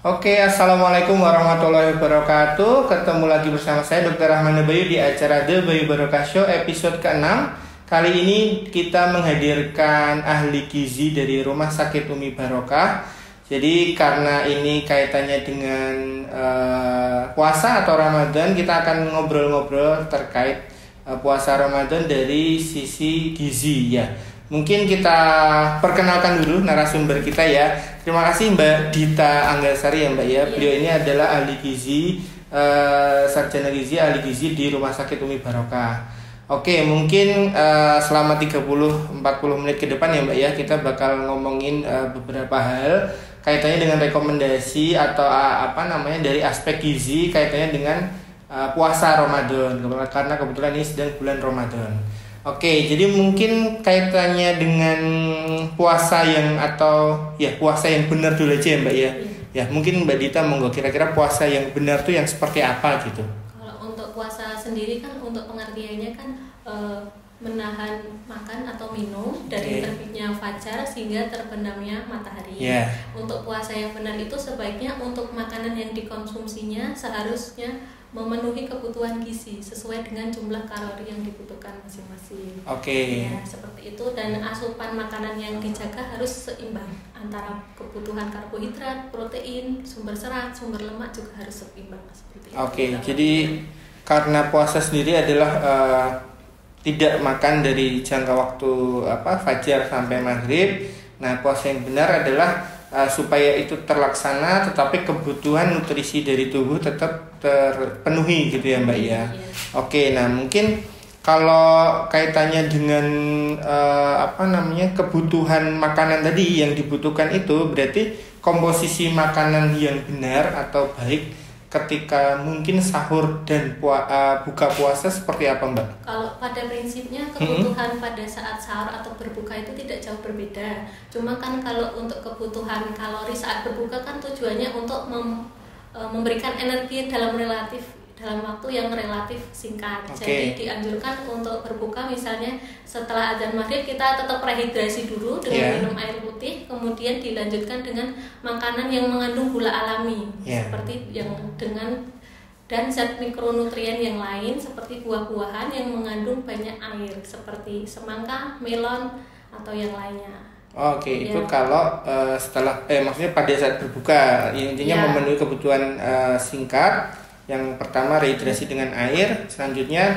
Oke, assalamualaikum warahmatullahi wabarakatuh. Ketemu lagi bersama saya Dr. Rahman Bayu di acara The Bayu Barokah Show episode ke-6. Kali ini kita menghadirkan ahli gizi dari Rumah Sakit Umi Barokah. Jadi karena ini kaitannya dengan puasa atau Ramadan, kita akan ngobrol-ngobrol terkait puasa Ramadan dari sisi gizi ya. Mungkin kita perkenalkan dulu narasumber kita ya. Terima kasih Mbak Dita Anggasari ya Mbak ya. Beliau ini adalah ahli gizi, sarjana gizi, ahli gizi di Rumah Sakit Umi Barokah. Oke, mungkin selama 30-40 menit ke depan ya Mbak ya, kita bakal ngomongin beberapa hal kaitannya dengan rekomendasi atau dari aspek gizi kaitannya dengan puasa Ramadan, karena kebetulan ini sedang bulan Ramadan. Oke, jadi mungkin kaitannya dengan puasa yang puasa yang benar dulu aja ya Mbak ya. Ya, mungkin Mbak Dita monggo, kira-kira puasa yang benar tuh yang seperti apa gitu. Kalau untuk puasa sendiri kan untuk pengertiannya kan menahan makan atau minum dari terbitnya fajar sehingga terbenamnya matahari. Untuk puasa yang benar itu sebaiknya untuk makanan yang dikonsumsinya seharusnya memenuhi kebutuhan gizi sesuai dengan jumlah kalori yang dibutuhkan masing-masing. Ya, seperti itu, dan asupan makanan yang dijaga harus seimbang antara kebutuhan karbohidrat, protein, sumber serat, sumber lemak juga harus seimbang seperti itu. Jadi karena puasa sendiri adalah tidak makan dari jangka waktu fajar sampai maghrib. Nah, puasa yang benar adalah supaya itu terlaksana tetapi kebutuhan nutrisi dari tubuh tetap terpenuhi gitu ya Mbak ya. Nah mungkin kalau kaitannya dengan kebutuhan makanan tadi yang dibutuhkan itu, berarti komposisi makanan yang benar atau baik ketika mungkin sahur dan buka puasa seperti apa Mbak? Kalau pada prinsipnya kebutuhan pada saat sahur atau berbuka itu tidak jauh berbeda. Cuma kan kalau untuk kebutuhan kalori saat berbuka kan tujuannya untuk memberikan energi dalam waktu yang relatif singkat. Jadi dianjurkan untuk berbuka misalnya setelah azan maghrib kita tetap rehidrasi dulu dengan minum air putih, kemudian dilanjutkan dengan makanan yang mengandung gula alami seperti yang dan zat mikronutrien yang lain seperti buah-buahan yang mengandung banyak air seperti semangka, melon atau yang lainnya. Itu kalau maksudnya pada saat berbuka intinya memenuhi kebutuhan singkat. Yang pertama rehidrasi dengan air, selanjutnya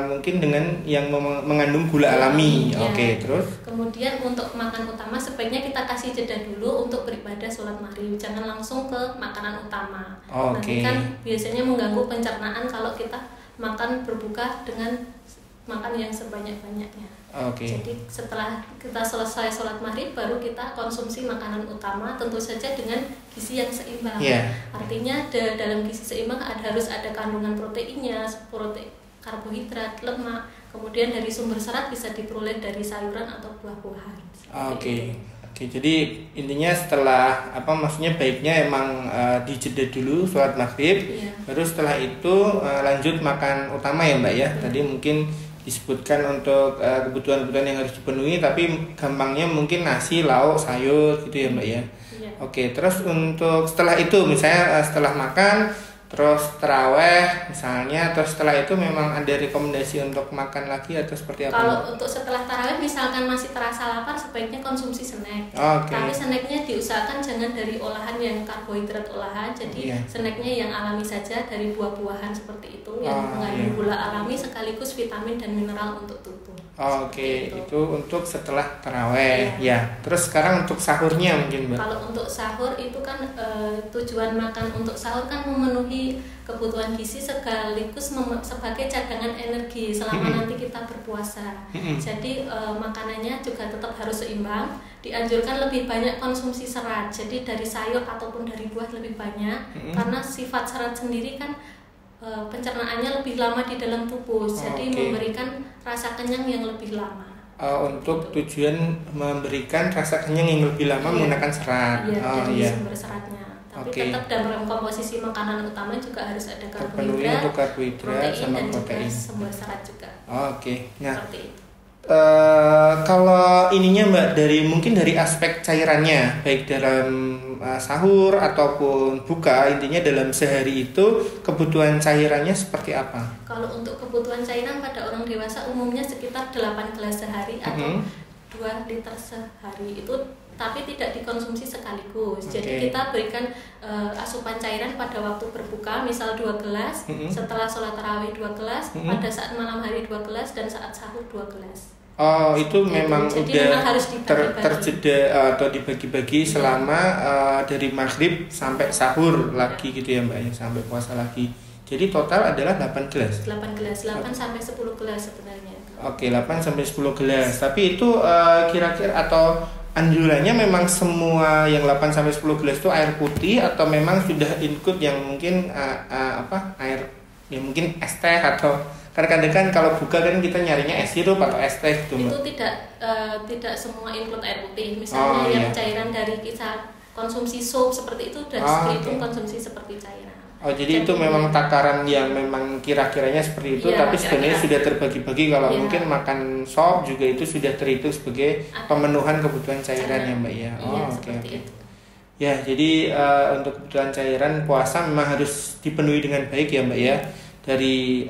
mungkin dengan yang mengandung gula alami. Terus kemudian untuk makan utama sebaiknya kita kasih jeda dulu untuk beribadah sholat maghrib, jangan langsung ke makanan utama. Nanti kan biasanya mengganggu pencernaan kalau kita makan berbuka dengan makan yang sebanyak-banyaknya. Jadi setelah kita selesai sholat maghrib baru kita konsumsi makanan utama, tentu saja dengan gizi yang seimbang. Artinya dalam gizi seimbang harus ada kandungan proteinnya, karbohidrat, lemak, kemudian dari sumber serat bisa diperoleh dari sayuran atau buah-buahan. Jadi intinya setelah baiknya emang dijeda dulu sholat maghrib, baru setelah itu lanjut makan utama ya Mbak ya. Tadi mungkin disebutkan untuk kebutuhan-kebutuhan yang harus dipenuhi, tapi gampangnya mungkin nasi, lauk, sayur gitu ya Mbak ya. Terus untuk setelah itu misalnya setelah makan terus taraweh misalnya, terus setelah itu memang ada rekomendasi untuk makan lagi atau seperti apa? Kalau untuk setelah taraweh misalkan masih terasa lapar sebaiknya konsumsi snack. Tapi snacknya diusahakan jangan dari olahan yang karbohidrat olahan, jadi snacknya yang alami saja dari buah-buahan seperti itu yang mengandung gula alami sekaligus vitamin dan mineral untuk tubuh. Itu untuk setelah taraweh. Terus sekarang untuk sahurnya mungkin Mbak. Kalau untuk sahur itu kan tujuan makan untuk sahur kan memenuhi kebutuhan gizi sekaligus sebagai cadangan energi selama nanti kita berpuasa. Jadi makanannya juga tetap harus seimbang. Dianjurkan lebih banyak konsumsi serat. Jadi dari sayur ataupun dari buah lebih banyak karena sifat serat sendiri kan pencernaannya lebih lama di dalam tubuh. Jadi memberikan rasa kenyang yang lebih lama. Untuk tujuan memberikan rasa kenyang yang lebih lama menggunakan serat. Dari sumber seratnya. Tapi tetap dalam komposisi makanan utama juga harus ada karbohidrat, protein sama dan protein. juga sumber serat juga. Nah, seperti itu. Kalau ininya Mbak, mungkin dari aspek cairannya, baik dalam sahur ataupun buka, intinya dalam sehari itu kebutuhan cairannya seperti apa? Kalau untuk kebutuhan cairan pada orang dewasa umumnya sekitar 8 gelas sehari atau 2 liter sehari itu, tapi tidak dikonsumsi sekaligus. Jadi kita berikan asupan cairan pada waktu berbuka, misal 2 gelas, setelah sholat tarawih 2 gelas, pada saat malam hari 2 gelas, dan saat sahur 2 gelas. Oh, itu memang jadi udah memang harus terjeda atau dibagi-bagi selama dari maghrib sampai sahur lagi gitu ya Mbak ya, sampai puasa lagi. Jadi total adalah 8 gelas. 8 gelas, 8 sampai 10 gelas sebenarnya. Oke, 8 sampai 10 gelas. Tapi itu kira-kira atau anjurannya memang semua yang 8 sampai 10 gelas itu air putih atau memang sudah include yang mungkin air ya mungkin es teh, atau kadang-kadang kan kalau buka kan kita nyarinya es sirup atau es teh gitu Mbak. Itu tidak semua include air putih. Misalnya yang cairan dari kita konsumsi sup seperti itu dan dihitung konsumsi seperti cairan. Oh, jadi itu memang takaran yang memang kira-kiranya seperti itu, tapi sebenarnya sudah terbagi-bagi. Kalau mungkin makan sop juga itu sudah terhitung sebagai pemenuhan kebutuhan cairan ya Mbak ya. Oh, oke. Ya, jadi untuk kebutuhan cairan puasa memang harus dipenuhi dengan baik ya Mbak ya. Dari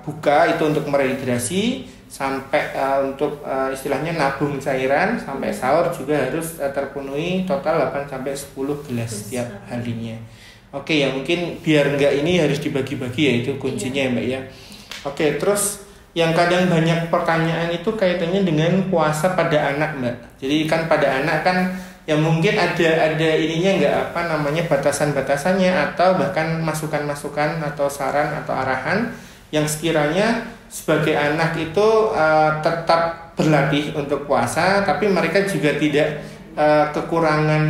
buka itu untuk merehidrasi, sampai untuk istilahnya nabung cairan, sampai sahur juga harus terpenuhi total 8 sampai 10 gelas setiap harinya. Oke, ya mungkin biar enggak ini harus dibagi-bagi ya, itu kuncinya ya Mbak ya. Oke, terus yang kadang banyak pertanyaan itu kaitannya dengan puasa pada anak Mbak. Jadi kan pada anak kan ya mungkin ada ininya enggak batasan-batasannya, atau bahkan masukan-masukan atau saran atau arahan yang sekiranya sebagai anak itu tetap berlatih untuk puasa, tapi mereka juga tidak kekurangan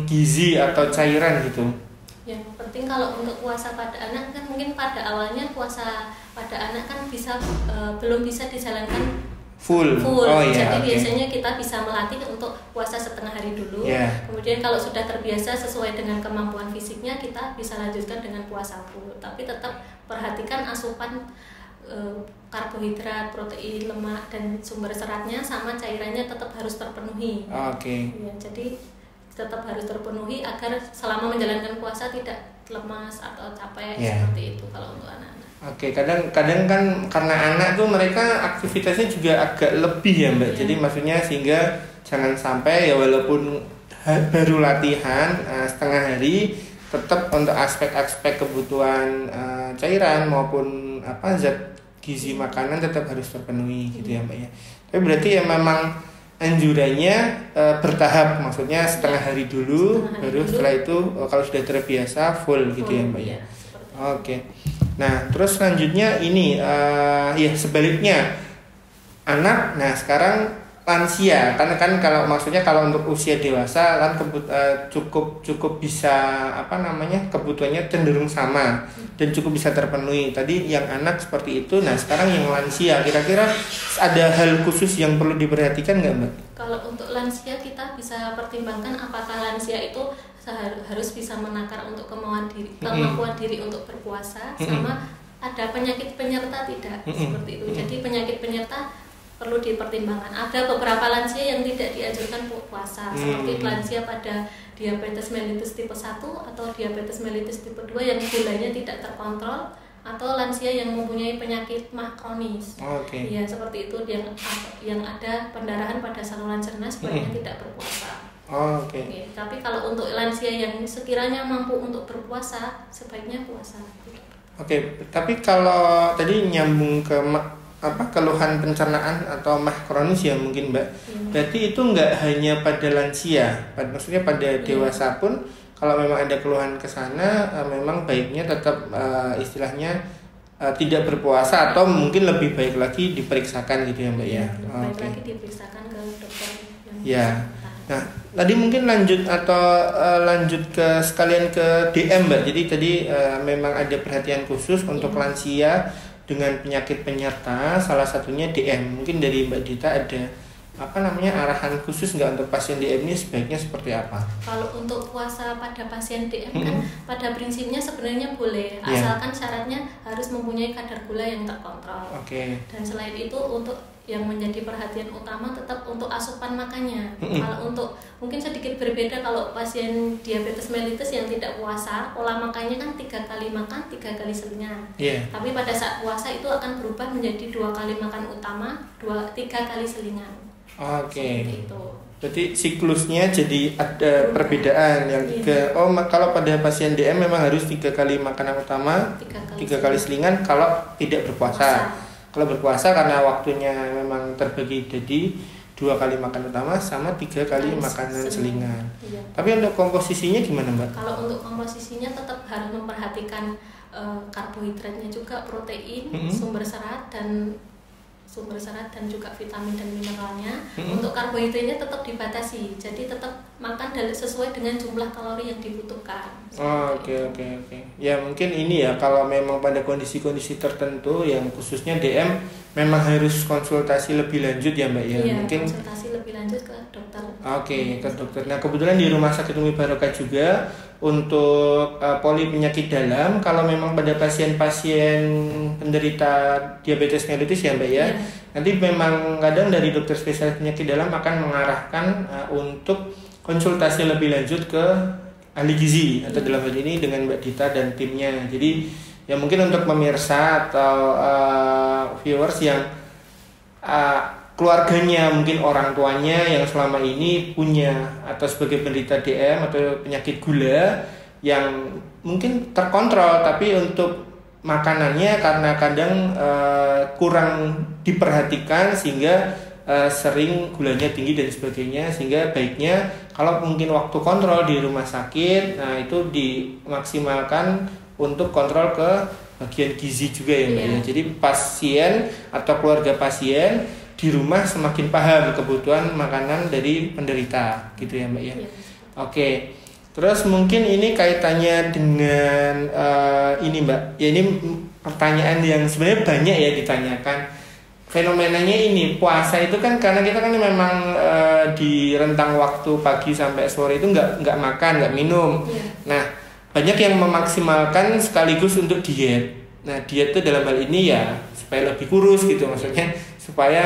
gizi atau cairan gitu. Yang penting kalau untuk puasa pada anak kan mungkin pada awalnya puasa pada anak kan belum bisa dijalankan full. Oh, jadi biasanya kita bisa melatih untuk puasa setengah hari dulu. Kemudian kalau sudah terbiasa sesuai dengan kemampuan fisiknya, kita bisa lanjutkan dengan puasa full. Tapi tetap perhatikan asupan karbohidrat, protein, lemak, dan sumber seratnya sama cairannya tetap harus terpenuhi. Ya, jadi tetap harus terpenuhi agar selama menjalankan puasa tidak lemas atau capek seperti itu kalau untuk anak-anak. Oke, kadang kan karena anak tuh mereka aktivitasnya juga agak lebih ya Mbak. Jadi maksudnya sehingga jangan sampai ya walaupun baru latihan setengah hari, tetap untuk aspek-aspek kebutuhan cairan maupun zat gizi makanan tetap harus terpenuhi gitu ya Mbak ya. Tapi berarti ya memang anjurannya bertahap, maksudnya setengah hari dulu, baru setelah itu kalau sudah terbiasa full gitu ya Mbak ya. Oke. Nah terus selanjutnya ini ya sebaliknya anak. Nah sekarang lansia, kan kalau maksudnya kalau untuk usia dewasa kan cukup bisa kebutuhannya cenderung sama dan cukup bisa terpenuhi. Tadi yang anak seperti itu. Nah sekarang yang lansia, kira-kira ada hal khusus yang perlu diperhatikan nggak Mbak? Kalau untuk lansia kita bisa pertimbangkan apakah lansia itu harus bisa menakar untuk kemampuan diri untuk berpuasa, sama ada penyakit penyerta tidak seperti itu. Jadi penyakit penyerta perlu dipertimbangkan. Ada beberapa lansia yang tidak dianjurkan puasa, seperti lansia pada diabetes mellitus tipe 1 atau diabetes mellitus tipe 2 yang gulanya tidak terkontrol, atau lansia yang mempunyai penyakit mah kronis. Ya, seperti itu yang ada pendarahan pada saluran cerna sebaiknya tidak berpuasa. Tapi kalau untuk lansia yang sekiranya mampu untuk berpuasa, sebaiknya puasa. Tapi kalau tadi nyambung ke keluhan pencernaan atau mah kronis ya mungkin Mbak. Berarti itu nggak hanya pada lansia, maksudnya pada dewasa pun kalau memang ada keluhan ke sana, memang baiknya tetap istilahnya tidak berpuasa, atau mungkin lebih baik lagi diperiksakan gitu ya Mbak ya. Baik lagi diperiksakan ke dokter yang Nah, tadi mungkin lanjut ke sekalian ke DM Mbak. Jadi tadi memang ada perhatian khusus untuk lansia dengan penyakit penyerta, salah satunya DM. Mungkin dari Mbak Dita ada arahan khusus nggak untuk pasien DM ini sebaiknya seperti apa? Kalau untuk puasa pada pasien DM kan pada prinsipnya sebenarnya boleh, asalkan syaratnya harus mempunyai kadar gula yang terkontrol. Dan selain itu untuk yang menjadi perhatian utama tetap untuk asupan makannya. Kalau untuk mungkin sedikit berbeda kalau pasien diabetes mellitus yang tidak puasa, pola makannya kan 3 kali makan, 3 kali selingan. Tapi pada saat puasa itu akan berubah menjadi 2 kali makan utama, 3 kali selingan. Oke. Berarti siklusnya jadi ada perbedaan yang kalau pada pasien DM memang harus 3 kali makanan utama, 3 kali selingan kalau tidak berpuasa. Kalau berpuasa karena waktunya memang terbagi jadi 2 kali makan utama sama 3 kali makanan selingan. Tapi untuk komposisinya gimana, Mbak? Kalau untuk komposisinya tetap harus memperhatikan karbohidratnya juga, protein, sumber serat dan juga vitamin dan mineralnya. Untuk karbohidratnya tetap dibatasi, jadi tetap makan sesuai dengan jumlah kalori yang dibutuhkan. Oke. Ya mungkin ini ya, kalau memang pada kondisi-kondisi tertentu yang khususnya DM memang harus konsultasi lebih lanjut ya Mbak ya. Iya, mungkin konsultasi lebih lanjut ke dokter. Oke, ke dokter. Nah kebetulan di Rumah Sakit Umi Barokah juga untuk poli penyakit dalam, kalau memang pada pasien-pasien penderita diabetes mellitus ya Mbak ya, nanti memang kadang dari dokter spesialis penyakit dalam akan mengarahkan untuk konsultasi lebih lanjut ke ahli gizi atau dalam hal ini dengan Mbak Dita dan timnya. Jadi ya mungkin untuk pemirsa atau viewers yang keluarganya, mungkin orang tuanya yang selama ini punya atau sebagai penderita DM atau penyakit gula yang mungkin terkontrol, tapi untuk makanannya karena kadang kurang diperhatikan sehingga sering gulanya tinggi dan sebagainya, sehingga baiknya kalau mungkin waktu kontrol di rumah sakit, nah itu dimaksimalkan untuk kontrol ke bagian gizi juga ya Mbak ya. Jadi pasien atau keluarga pasien di rumah semakin paham kebutuhan makanan dari penderita gitu ya Mbak ya. Oke. Terus mungkin ini kaitannya dengan ini Mbak. Ya ini pertanyaan yang sebenarnya banyak ya ditanyakan. Fenomenanya ini puasa itu kan karena kita kan memang di rentang waktu pagi sampai sore itu nggak makan, nggak minum. Nah, banyak yang memaksimalkan sekaligus untuk diet. Nah, diet itu dalam hal ini ya supaya lebih kurus gitu maksudnya, supaya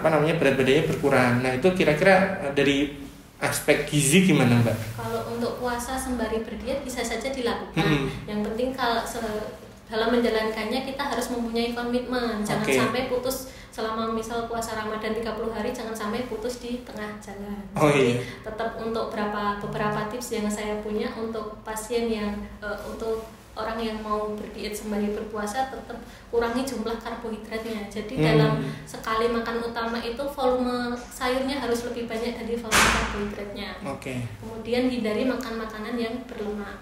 berat badannya berkurang. Nah, itu kira-kira dari aspek gizi gimana Mbak? Kalau untuk puasa sembari berdiet bisa saja dilakukan. Yang penting kalau dalam menjalankannya kita harus mempunyai komitmen. Jangan sampai putus selama misal puasa Ramadan 30 hari, jangan sampai putus di tengah jalan. Jadi tetap untuk beberapa tips yang saya punya untuk pasien yang untuk orang yang mau berdiet sembari berpuasa, tetap kurangi jumlah karbohidratnya. Jadi dalam sekali makan utama itu volume sayurnya harus lebih banyak dari volume karbohidratnya. Kemudian hindari makan makanan yang berlemak.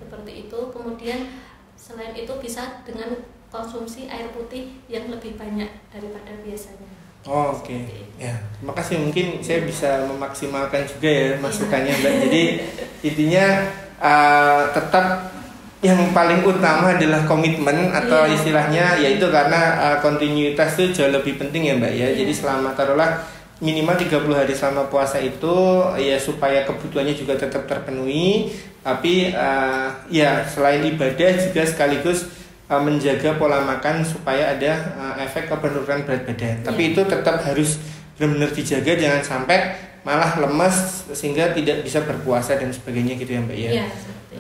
Seperti itu. Kemudian selain itu bisa dengan konsumsi air putih yang lebih banyak daripada biasanya. Ya, terima kasih. Mungkin saya bisa memaksimalkan juga ya masukannya Mbak. Jadi intinya tetap yang paling utama adalah komitmen atau istilahnya yaitu karena kontinuitas itu jauh lebih penting ya Mbak ya. Jadi selama taruhlah minimal 30 hari selama puasa itu ya supaya kebutuhannya juga tetap terpenuhi, tapi ya selain ibadah juga sekaligus menjaga pola makan supaya ada efek penurunan berat badan. Tapi itu tetap harus benar-benar dijaga, jangan sampai malah lemas sehingga tidak bisa berpuasa dan sebagainya gitu ya Mbak ya.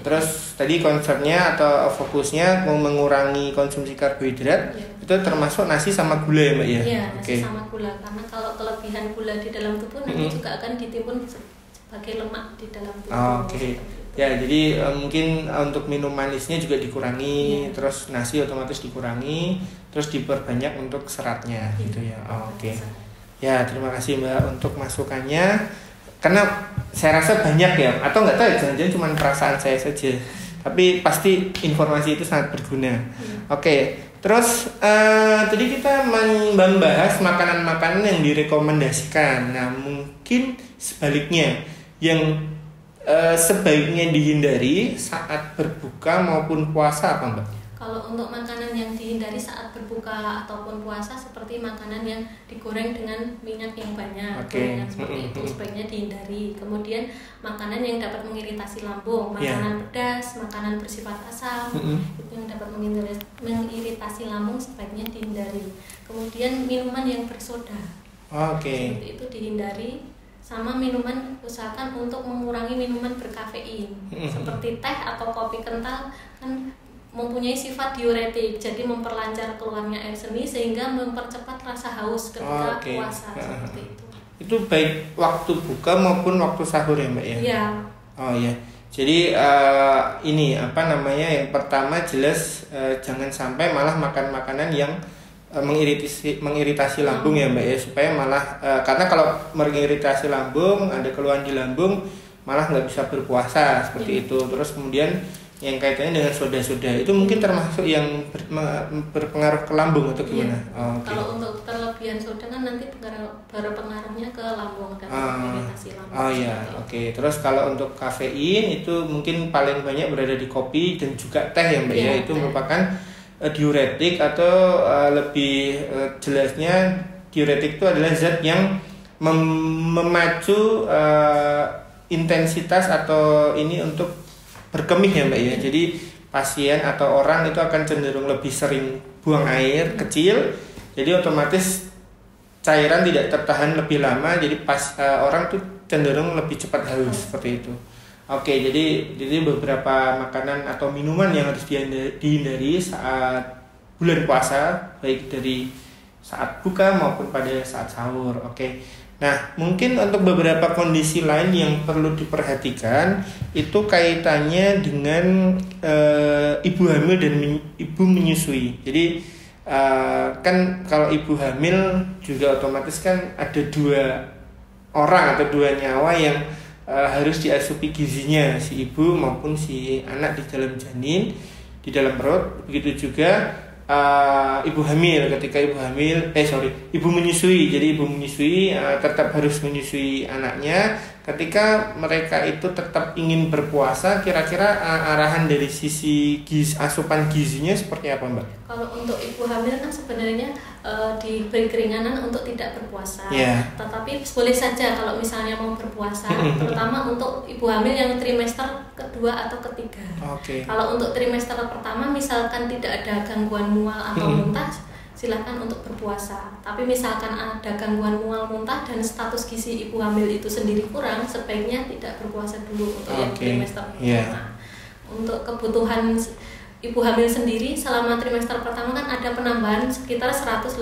Terus tadi konsepnya atau fokusnya mau mengurangi konsumsi karbohidrat, itu termasuk nasi sama gula ya Mbak ya? Iya, nasi sama gula, karena kalau kelebihan gula di dalam tubuh nanti juga akan ditimbun sebagai lemak di dalam tubuh. Ya, jadi mungkin untuk minum manisnya juga dikurangi, terus nasi otomatis dikurangi, terus diperbanyak untuk seratnya gitu ya. Ya, terima kasih Mbak untuk masukannya. Karena saya rasa banyak ya, atau nggak tahu ya, jangan-jangan cuma perasaan saya saja, tapi pasti informasi itu sangat berguna. Terus tadi kita membahas makanan-makanan yang direkomendasikan. Nah mungkin sebaliknya yang sebaiknya dihindari saat berbuka maupun puasa apa Mbak? Kalau untuk makanan yang dihindari saat berbuka ataupun puasa seperti makanan yang digoreng dengan minyak yang banyak, gorengan seperti itu sebaiknya dihindari. Kemudian makanan yang dapat mengiritasi lambung, makanan pedas, makanan bersifat asam, itu yang dapat mengiritasi lambung sebaiknya dihindari. Kemudian minuman yang bersoda, seperti itu dihindari. Sama minuman, usahakan untuk mengurangi minuman berkafein seperti teh atau kopi kental, kan mempunyai sifat diuretik, jadi memperlancar keluarnya air seni sehingga mempercepat rasa haus ketika puasa, seperti itu. Itu baik waktu buka maupun waktu sahur ya Mbak ya? Iya. Oh ya. Jadi ini apa namanya, yang pertama jelas jangan sampai malah makan makanan yang mengiritasi lambung ya Mbak ya, supaya malah karena kalau mengiritasi lambung, ada keluhan di lambung, malah nggak bisa berpuasa seperti itu. Terus kemudian yang kaitannya dengan soda-soda itu mungkin termasuk yang berpengaruh ke lambung atau gimana? Kalau untuk terlebihan soda kan nanti berpengaruhnya ke lambung dan mengiritasi lambung. Oke. Terus kalau untuk kafein itu mungkin paling banyak berada di kopi dan juga teh ya Mbak ya, itu merupakan diuretik atau lebih jelasnya diuretik itu adalah zat yang memacu intensitas atau ini untuk berkemih ya Mbak ya. Jadi pasien atau orang itu akan cenderung lebih sering buang air kecil, jadi otomatis cairan tidak tertahan lebih lama, jadi orang tuh cenderung lebih cepat haus seperti itu. Oke, jadi beberapa makanan atau minuman yang harus dihindari saat bulan puasa, baik dari saat buka maupun pada saat sahur. Oke. Nah, mungkin untuk beberapa kondisi lain yang perlu diperhatikan itu kaitannya dengan ibu hamil dan ibu menyusui. Jadi kan kalau ibu hamil juga otomatis kan ada 2 orang atau 2 nyawa yang harus diasupi gizinya, si ibu maupun si anak di dalam janin, di dalam perut. Begitu juga ibu hamil, ketika ibu menyusui. Jadi ibu menyusui tetap harus menyusui anaknya. Ketika mereka itu tetap ingin berpuasa, kira-kira arahan dari sisi asupan gizinya seperti apa Mbak? Kalau untuk ibu hamil kan sebenarnya diberi keringanan untuk tidak berpuasa, tetapi boleh saja kalau misalnya mau berpuasa, terutama untuk ibu hamil yang trimester kedua atau ketiga. Kalau untuk trimester pertama misalkan tidak ada gangguan mual atau muntah, silakan untuk berpuasa. Tapi misalkan ada gangguan mual muntah dan status gizi ibu hamil itu sendiri kurang, sebaiknya tidak berpuasa dulu untuk yang trimester pertama. Untuk kebutuhan ibu hamil sendiri selama trimester pertama kan ada penambahan sekitar 180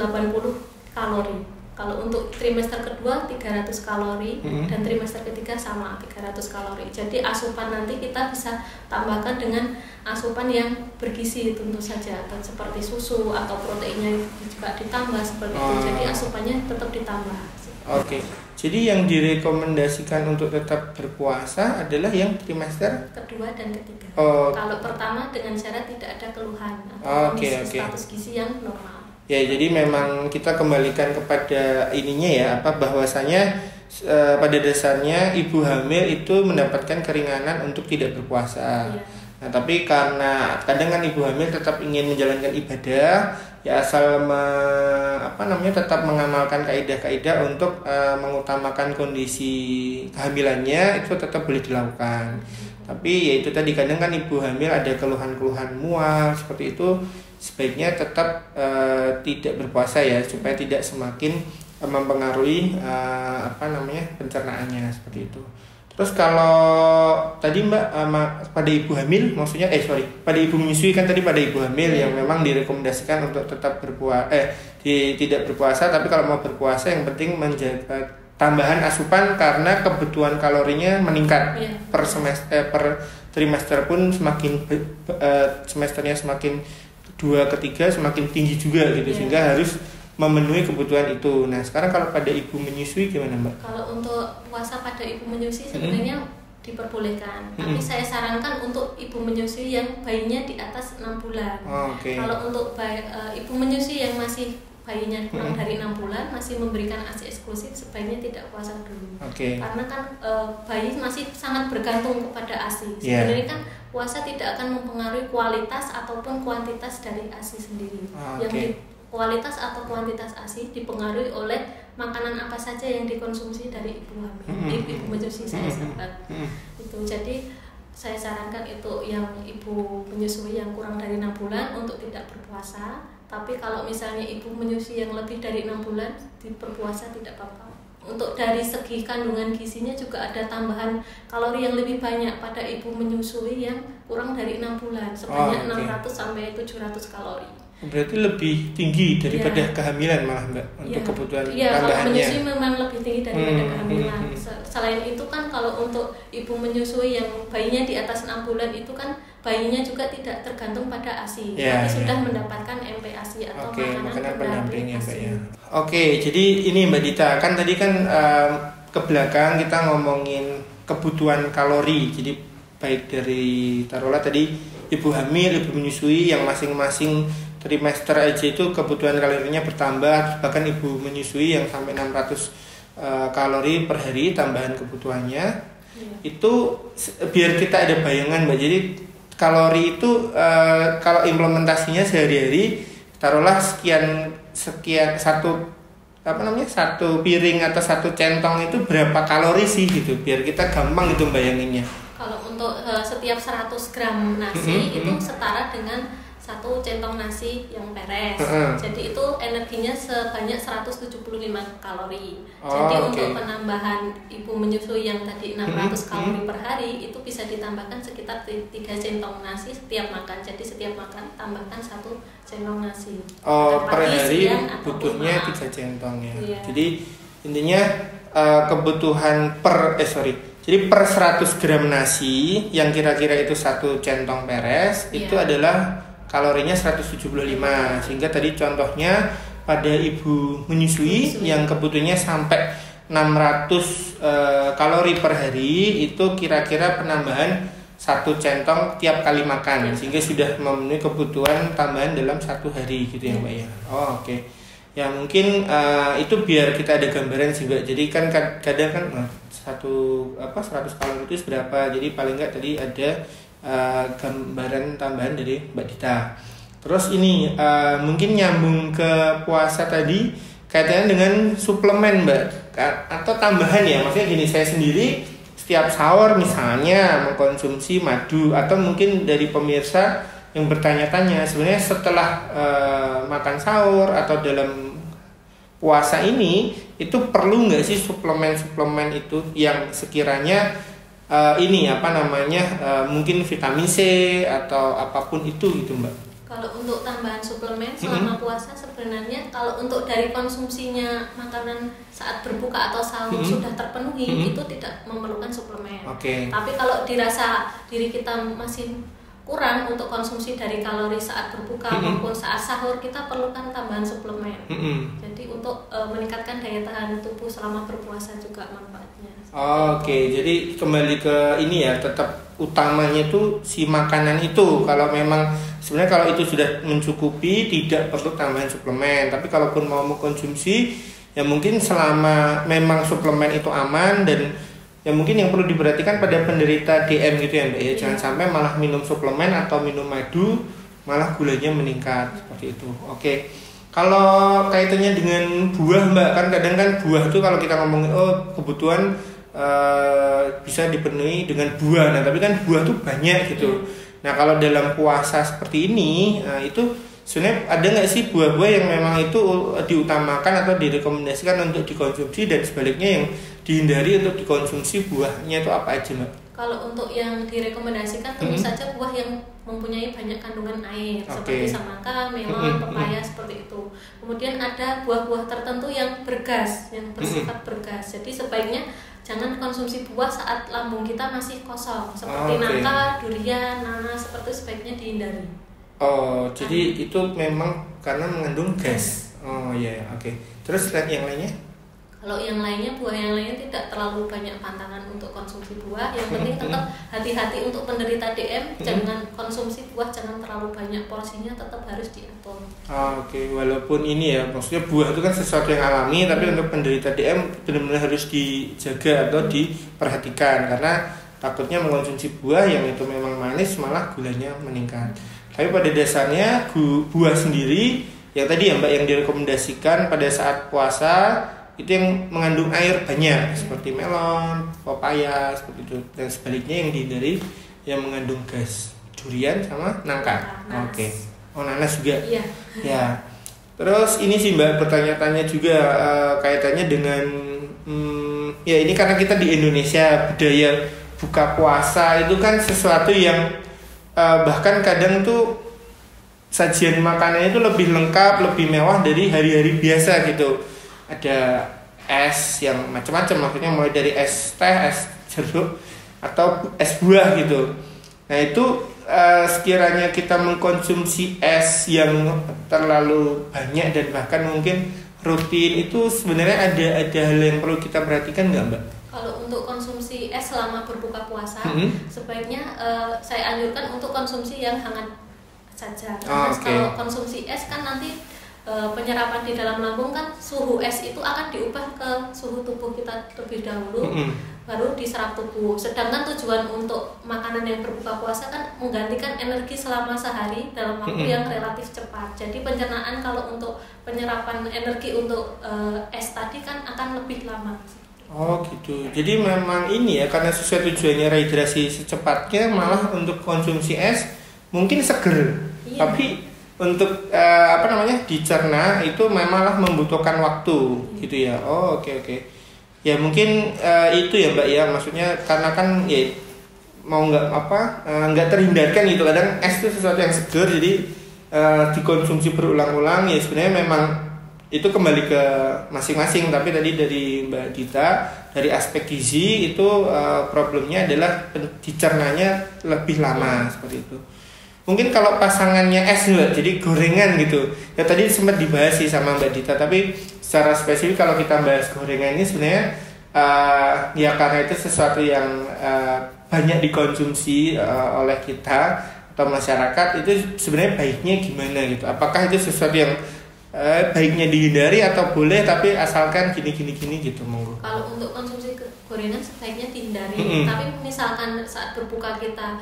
kalori. Kalau untuk trimester kedua 300 kalori dan trimester ketiga sama 300 kalori. Jadi asupan nanti kita bisa tambahkan dengan asupan yang bergizi tentu saja, seperti susu atau proteinnya juga ditambah seperti itu. Jadi asupannya tetap ditambah. Jadi yang direkomendasikan untuk tetap berpuasa adalah yang trimester kedua dan ketiga. Kalau pertama dengan syarat tidak ada keluhan atau status gizi yang normal. Ya, jadi memang kita kembalikan kepada ininya ya, bahwasanya pada dasarnya ibu hamil itu mendapatkan keringanan untuk tidak berpuasa. Nah, tapi karena kadang kan ibu hamil tetap ingin menjalankan ibadah, ya asal tetap mengamalkan kaidah-kaidah untuk mengutamakan kondisi kehamilannya, itu tetap boleh dilakukan. Tapi ya itu tadi, kadang kan ibu hamil ada keluhan-keluhan mual seperti itu, sebaiknya tetap tidak berpuasa ya, supaya tidak semakin mempengaruhi pencernaannya seperti itu. Terus kalau tadi Mbak pada ibu hamil, maksudnya pada ibu menyusui kan tadi, pada ibu hamil yang memang direkomendasikan untuk tetap tidak berpuasa, tapi kalau mau berpuasa yang penting menjaga tambahan asupan karena kebutuhan kalorinya meningkat per semester, per trimester pun semakin semesternya semakin 2 ke 3 semakin tinggi juga gitu, sehingga harus memenuhi kebutuhan itu. Nah, sekarang kalau pada ibu menyusui gimana Mbak? Kalau untuk puasa pada ibu menyusui sebenarnya diperbolehkan. Tapi saya sarankan untuk ibu menyusui yang bayinya di atas 6 bulan. Kalau untuk ibu menyusui yang masih bayinya kurang dari 6 bulan masih memberikan ASI eksklusif, sebaiknya tidak puasa dulu. Karena kan bayi masih sangat bergantung kepada ASI. Sebenarnya kan puasa tidak akan mempengaruhi kualitas ataupun kuantitas dari ASI sendiri. Kualitas atau kuantitas ASI dipengaruhi oleh makanan apa saja yang dikonsumsi dari ibu hamil, ibu menyusui saya sahabat. Itu jadi saya sarankan itu yang ibu menyusui yang kurang dari 6 bulan untuk tidak berpuasa. Tapi kalau misalnya ibu menyusui yang lebih dari 6 bulan berpuasa tidak apa-apa. Untuk dari segi kandungan gizinya juga ada tambahan kalori yang lebih banyak pada ibu menyusui yang kurang dari 6 bulan, sebanyak 600 sampai 700 kalori. Berarti lebih tinggi daripada kehamilan malah Mbak untuk kebutuhan tambahannya. Kalau menyusui memang lebih tinggi daripada kehamilan. Selain itu kan kalau untuk ibu menyusui yang bayinya di atas 6 bulan itu kan bayinya juga tidak tergantung pada ASI, tapi sudah mendapatkan MPASI atau makanan pendamping ASI. Jadi ini Mbak Dita, kan tadi kan ke belakang kita ngomongin kebutuhan kalori. Jadi baik dari taruhlah tadi ibu hamil, ibu menyusui yang masing-masing trimester aja itu kebutuhan kalorinya bertambah, bahkan ibu menyusui yang sampai 600 kalori per hari tambahan kebutuhannya. Itu biar kita ada bayangan Mbak. Jadi kalori itu kalau implementasinya sehari-hari taruhlah sekian satu piring atau satu centong itu berapa kalori sih gitu, biar kita gampang gitu bayanginnya. Kalau untuk setiap 100 gram nasi itu setara dengan 1 centong nasi yang peres. Jadi itu energinya sebanyak 175 kalori. Jadi untuk penambahan ibu menyusui yang tadi 600 kalori per hari itu bisa ditambahkan sekitar 3 centong nasi setiap makan. Jadi setiap makan tambahkan 1 centong nasi. Per hari butuhnya 3 centong ya. Jadi intinya kebutuhan jadi per 100 gram nasi yang kira-kira itu 1 centong peres itu adalah kalorinya 175, sehingga tadi contohnya pada ibu menyusui yang kebutuhannya sampai 600 kalori per hari itu kira-kira penambahan 1 centong tiap kali makan, sehingga sudah memenuhi kebutuhan tambahan dalam 1 hari gitu ya Mbak ya. Ya mungkin itu biar kita ada gambaran sih Mbak. Jadi kan kadang kan 100 kalori itu berapa, jadi paling enggak tadi ada gambaran tambahan dari Mbak Dita. Terus ini mungkin nyambung ke puasa tadi kaitannya dengan suplemen Mbak, atau tambahan ya. Maksudnya gini, saya sendiri setiap sahur misalnya mengkonsumsi madu, atau mungkin dari pemirsa yang bertanya-tanya sebenarnya setelah makan sahur atau dalam puasa ini itu perlu nggak sih suplemen itu yang sekiranya mungkin vitamin C atau apapun itu gitu Mbak. Kalau untuk tambahan suplemen selama puasa sebenarnya kalau untuk dari konsumsinya makanan saat berbuka atau sahur sudah terpenuhi itu tidak memerlukan suplemen. Tapi kalau dirasa diri kita masih kurang untuk konsumsi dari kalori saat berbuka maupun saat sahur, kita perlukan tambahan suplemen. Jadi untuk meningkatkan daya tahan tubuh selama berpuasa juga manfaatnya. Jadi kembali ke ini ya, tetap utamanya itu si makanan itu. Kalau memang sebenarnya kalau itu sudah mencukupi tidak perlu tambahan suplemen. Tapi kalaupun mau mengkonsumsi ya mungkin selama memang suplemen itu aman, dan ya mungkin yang perlu diperhatikan pada penderita DM gitu ya Mbak ya, jangan sampai malah minum suplemen atau minum madu malah gulanya meningkat seperti itu. Kalau kaitannya dengan buah Mbak, kan kadang kan buah itu kalau kita ngomongin kebutuhan bisa dipenuhi dengan buah, nah tapi kan buah tuh banyak gitu. Nah kalau dalam puasa seperti ini, itu sebenarnya ada nggak sih buah-buah yang memang itu diutamakan atau direkomendasikan untuk dikonsumsi, dan sebaliknya yang dihindari untuk dikonsumsi buahnya itu apa aja Mbak? Kalau untuk yang direkomendasikan tentu saja buah yang mempunyai banyak kandungan air, seperti semangka, melon, pepaya seperti itu. Kemudian ada buah-buah tertentu yang bergas, yang bersifat bergas. Jadi sebaiknya jangan konsumsi buah saat lambung kita masih kosong, seperti nangka, durian, nanas, seperti sebaiknya dihindari. Jadi itu memang karena mengandung gas. Terus yang lainnya? Kalau yang lainnya, buah yang lainnya tidak terlalu banyak pantangan untuk konsumsi buah. Yang penting tetap hati-hati untuk penderita DM, jangan konsumsi buah, jangan terlalu banyak, porsinya tetap harus diatur. Oke, walaupun ini ya, maksudnya buah itu kan sesuatu yang alami, tapi untuk penderita DM benar-benar harus dijaga atau diperhatikan, karena takutnya mengkonsumsi buah yang itu memang manis malah gulanya meningkat. Tapi pada dasarnya buah sendiri yang tadi ya Mbak yang direkomendasikan pada saat puasa itu yang mengandung air banyak, seperti melon, pepaya seperti itu, dan sebaliknya yang dihindari yang mengandung gas, durian sama nangka. Oke. Oh, nanas juga. Iya. Ya. Terus ini sih Mbak pertanyaan-tanya juga kaitannya dengan ya ini karena kita di Indonesia budaya buka puasa itu kan sesuatu yang bahkan kadang tuh sajian makanannya itu lebih lengkap, lebih mewah dari hari-hari biasa gitu. Ada es yang macam-macam, maksudnya mulai dari es teh, es jeruk, atau es buah gitu. Nah itu sekiranya kita mengkonsumsi es yang terlalu banyak dan bahkan mungkin rutin, itu sebenarnya ada hal yang perlu kita perhatikan nggak Mbak? Kalau untuk konsumsi es selama berbuka puasa, sebaiknya saya anjurkan untuk konsumsi yang hangat saja. Karena kalau konsumsi es kan nanti penyerapan di dalam lambung kan suhu es itu akan diubah ke suhu tubuh kita terlebih dahulu, baru diserap tubuh. Sedangkan tujuan untuk makanan yang berbuka puasa kan menggantikan energi selama sehari dalam waktu yang relatif cepat. Jadi pencernaan kalau untuk penyerapan energi untuk es tadi kan akan lebih lama. Oh gitu. Jadi memang ini ya, karena sesuai tujuannya rehidrasi secepatnya, malah untuk konsumsi es mungkin seger. Iya. Tapi untuk dicerna itu memanglah membutuhkan waktu gitu ya. Oh oke. Ya mungkin itu ya Mbak ya, maksudnya karena kan ya mau nggak terhindarkan gitu, kadang es itu sesuatu yang seger, jadi dikonsumsi berulang-ulang ya sebenarnya memang itu kembali ke masing-masing. Tapi tadi dari Mbak Dita dari aspek gizi itu problemnya adalah dicernanya lebih lama seperti itu. Mungkin kalau pasangannya es Mbak, jadi gorengan gitu. Ya tadi sempat dibahas sih sama Mbak Dita, tapi secara spesifik kalau kita bahas gorengan ini sebenarnya ya karena itu sesuatu yang banyak dikonsumsi oleh kita atau masyarakat, itu sebenarnya baiknya gimana gitu. Apakah itu sesuatu yang baiknya dihindari atau boleh tapi asalkan gini gitu monggo. Kalau untuk konsumsi gorengan sebaiknya dihindari. Tapi misalkan saat berbuka kita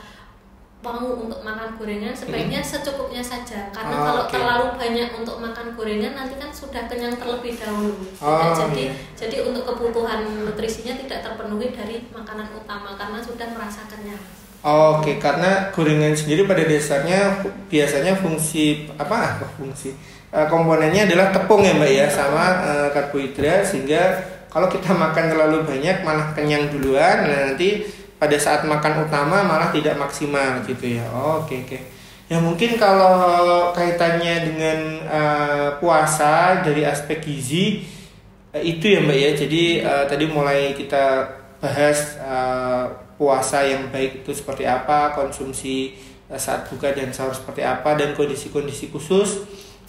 mau untuk makan gorengan, sebaiknya secukupnya saja, karena kalau terlalu banyak untuk makan gorengan nanti kan sudah kenyang terlebih dahulu. Jadi untuk kebutuhan nutrisinya tidak terpenuhi dari makanan utama karena sudah merasa kenyang. Oke, karena gorengan sendiri pada dasarnya biasanya komponennya adalah tepung ya Mbak ya, sama karbohidrat, sehingga kalau kita makan terlalu banyak malah kenyang duluan, nah nanti pada saat makan utama malah tidak maksimal gitu ya. Oke. Ya mungkin kalau kaitannya dengan puasa dari aspek gizi itu ya Mbak ya. Jadi tadi mulai kita bahas puasa yang baik itu seperti apa, konsumsi saat buka dan sahur seperti apa, dan kondisi-kondisi khusus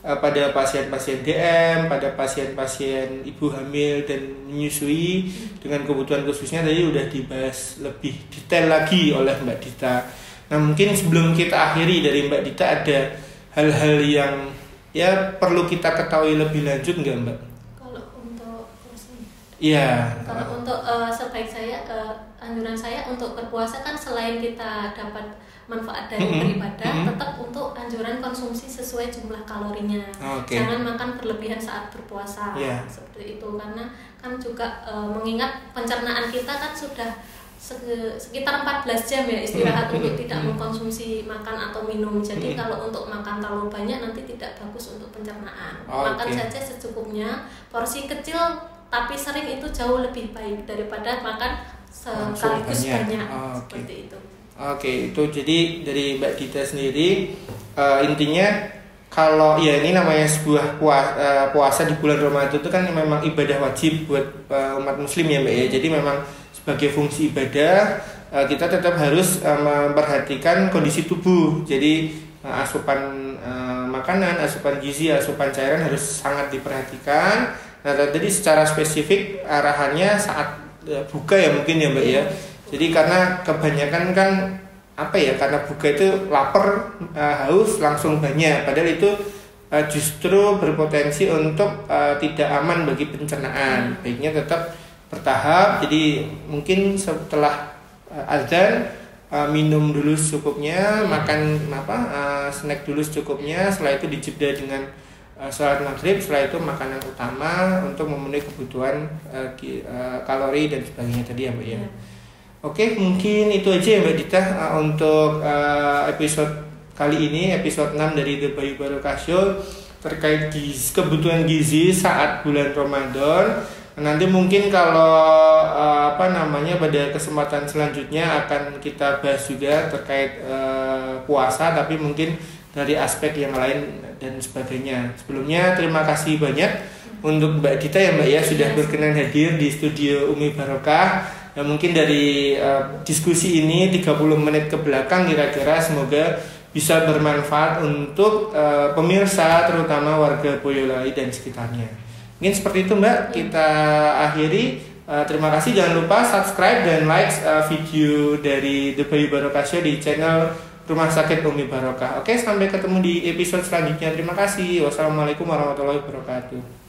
pada pasien-pasien DM, pada pasien-pasien ibu hamil dan menyusui dengan kebutuhan khususnya tadi udah dibahas lebih detail lagi oleh Mbak Dita. Nah mungkin sebelum kita akhiri dari Mbak Dita, ada hal-hal yang ya perlu kita ketahui lebih lanjut nggak Mbak? Kalau untuk iya. Kalau untuk sebaik saya anjuran saya untuk berpuasa kan selain kita dapat manfaat dari beribadah, tetap untuk anjuran konsumsi sesuai jumlah kalorinya. Jangan makan berlebihan saat berpuasa. Seperti itu, karena kan juga mengingat pencernaan kita kan sudah sekitar 14 jam ya istirahat untuk tidak mengkonsumsi makan atau minum. Jadi kalau untuk makan terlalu banyak nanti tidak bagus untuk pencernaan. Makan saja secukupnya, porsi kecil tapi sering itu jauh lebih baik daripada makan sekaligus banyak. Seperti itu. Oke, itu jadi dari Mbak Dita sendiri intinya kalau ya ini namanya sebuah puasa di bulan Ramadan itu kan memang ibadah wajib buat umat muslim ya Mbak ya. Jadi memang sebagai fungsi ibadah kita tetap harus memperhatikan kondisi tubuh. Jadi asupan makanan, asupan gizi, asupan cairan harus sangat diperhatikan. Nah tadi secara spesifik arahannya saat buka ya mungkin ya Mbak ya. Jadi karena kebanyakan kan karena buka itu lapar, haus langsung banyak, padahal itu justru berpotensi untuk tidak aman bagi pencernaan. Baiknya tetap bertahap, jadi mungkin setelah azan minum dulu secukupnya, makan snack dulu secukupnya, setelah itu dijeda dengan sholat maghrib, setelah itu makanan utama untuk memenuhi kebutuhan kalori dan sebagainya tadi ya Mbak ya. Oke, mungkin itu aja ya Mbak Dita untuk episode kali ini, episode 6 dari The Bayu Barokah Show terkait kebutuhan gizi saat bulan Ramadan. Nanti mungkin kalau pada kesempatan selanjutnya akan kita bahas juga terkait puasa, tapi mungkin dari aspek yang lain dan sebagainya. Sebelumnya terima kasih banyak untuk Mbak Dita ya Mbak ya sudah berkenan hadir di studio Umi Barokah. Ya, mungkin dari diskusi ini 30 menit ke belakang kira-kira semoga bisa bermanfaat untuk pemirsa terutama warga Boyolali dan sekitarnya. Mungkin seperti itu Mbak, kita akhiri. Terima kasih, jangan lupa subscribe dan like video dari The Bayu Barokah Show di channel Rumah Sakit Umi Barokah. Oke, sampai ketemu di episode selanjutnya. Terima kasih. Wassalamualaikum warahmatullahi wabarakatuh.